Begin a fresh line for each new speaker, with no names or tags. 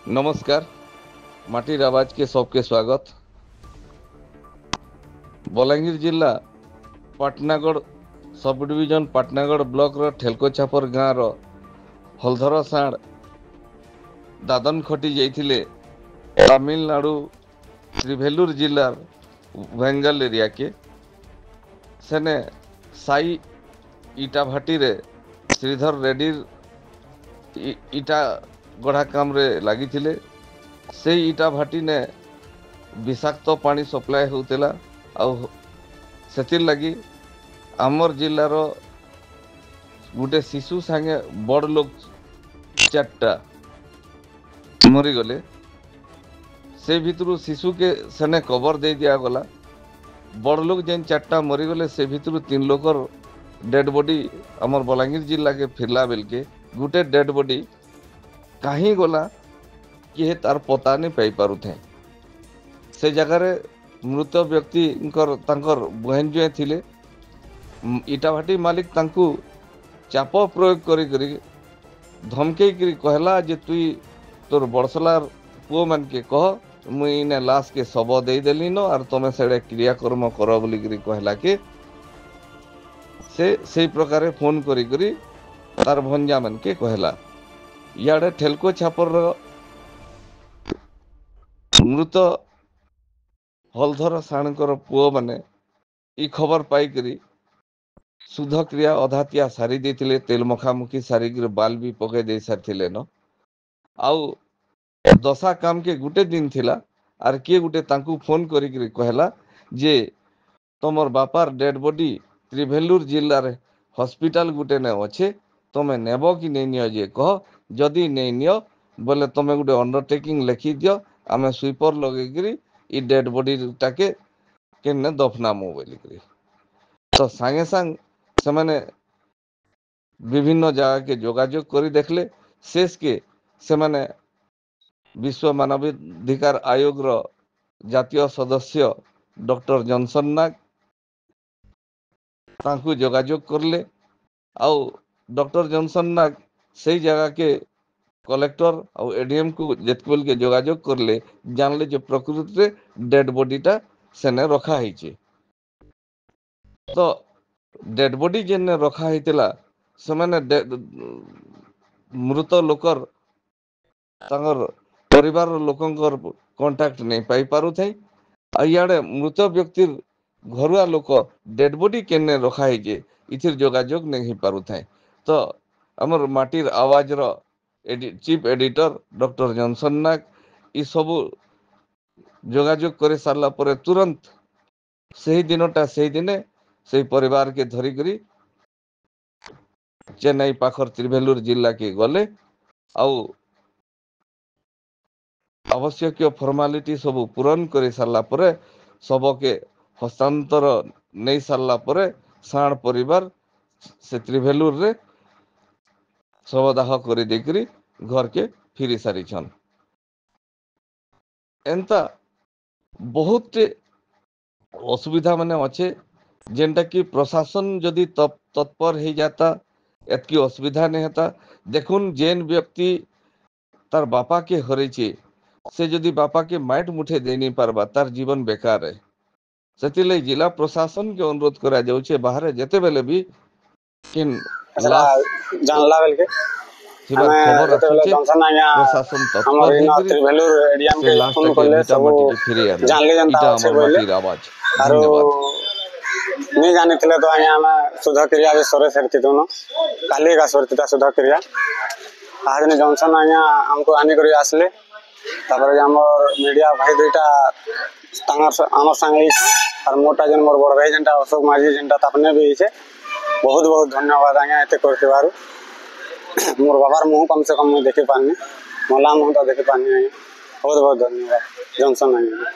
नमस्कार। माटीर आवाज के सबके स्वागत। बलांगीर जिला Patnagarh sub division Patnagarh block रो ठेलको छापर गाँव रो हलधर साण दादन खटी जाइथिले तमिलनाडु त्रिभेलुर जिलार वेंगल एरिया के सेने साई इटा भाटी रे श्रीधर रेड्डी इटा गढ़ा काम रे लगी थिले। से इटा भाटी ने विषाक्त पानी सप्लाय होतेला आउ सेतिर लगी आमर जिलार गोटे शिशु संगे बड़ लोग चारटा मरी गले। से भितरु शिशु के सेने कवर दे दिया गला। बड़ लोग जेन चारटा मरी गले से भितरु 3 लोकर डेड बॉडी आमर बलांगीर जिला के फिरला बेल के गोटे डेड बॉडी कहीं गला किए तार पता नहीं पाई पारू थे। से जगह मृत व्यक्ति तांकर बहन जो थिले इटा भाटी मालिक तांकू चाप प्रयोग करी धमके कहला जे तुई तोर बड़सलार पुओ मान के कह मुई ने लाश के शव दे देली न और तुम से क्रियाकर्म कर बोली कहला के से प्रकार फोन करी तार भंजा मन के कहला। इे ठेलको छापर मृत हलधर साणकर पुओ माने ई खबर पाई शुद्ध क्रिया अधातिया सारी देथिले। तेल मखामुखी सारी बाल भी पके दे सारी न आउ दशा काम के गुटे दिन थिला आर किए गुटे तांकू फोन करी कहला जे तमर बापार डेड बॉडी त्रिभेलुर जिल्ला रे हॉस्पिटल गुटे ने अच्छे तमे नेब कि नहीं नियो जे कह जदि नहीं नियो बोले तमे गुटे अंडरटेकिंग लिखि दियो आमे स्वीपर लगे ई डेड बॉडी टाके केने दफनामु बोली तो सांगे सांग से माने विभिन्न जगह के जोगाजोग करी देखले। शेष के से माने विश्व मानवाधिकार आयोग रो जातीय सदस्य डॉक्टर जॉनसन नाग तांकू जोगाजोग करले आउ डॉक्टर जॉनसन नाग से जगह के कलेक्टर और एडीएम को जेतबेल के जोगाजोग करले जानले जो प्रकृति रे डेड बॉडीटा सेने रखा है। तो डेड बॉडी जेने रखा होइतिला से माने मृत लोकर तांगर परिवार लोकंकर कांटेक्ट नहीं पाई पारू थे। इे मृत व्यक्ति घरुआ लोक डेड बॉडी केने रखा है इथिर जोगाजोग नहीं पारू थे। तो हमर माटीर आवाज रो चीफ एडिटर डॉक्टर जॉनसन नाग ई सब जोगाजोग करे सारला परे तुरंत सही दिनटा सही दिने से परिवार के धरी करी चेन्नई पाखर त्रिभेलुर जिला के गले आउ आवश्यक फॉर्मालिटी सब पूरण कर सारला परे सबके हस्तांतर नहीं सारला परे साण परिवार से त्रिभेलुर रे शवदाह कर देकरी घर के फिरी सारी छन। एंता बहुत असुविधा माने अच्छे जेनटा कि प्रशासन जदि तत्पर हो जाता एतकी असुविधा नहीं होता। देखुन जेन व्यक्ति तार बापा के हरई से जदि बापा के माइट मुठे दे नहीं पारबा तार जीवन बेकार है। से जिला प्रशासन के अनुरोध करा जाउछे बाहर जेते बेले भी किन लाश
जानला बेल के
थिबार खबर आछे प्रशासन तत्पर हेकरी
त्रिभेलुर एरियाम
से
के
लास्ट
फोन
के
करले
बीटा
सब
माटी के फिरे आने
जानले जनता
इटा
अच्छे
हमर
बोले
माटीर आवाज।
आरो
धन्यवाद।
नहीं जाने थिले तो आया में शुद्ध क्रिया रे सरे सरती दोनो काली का सरतीता शुद्ध क्रिया आज ने जॉनसन आया हमको आने करी आसले तापर हमर मीडिया भाई दुईटा तांगर हमर संगे और मोटा जन मोर बड़ भाई जनता अशोक माझी जनता तापने भी छे बहुत बहुत धन्यवाद आया एते करते बारू मोर बाबार मुंह कम से कम मैं देखे पानी मला मुंह तो देखे पानी बहुत बहुत धन्यवाद जॉनसन आया।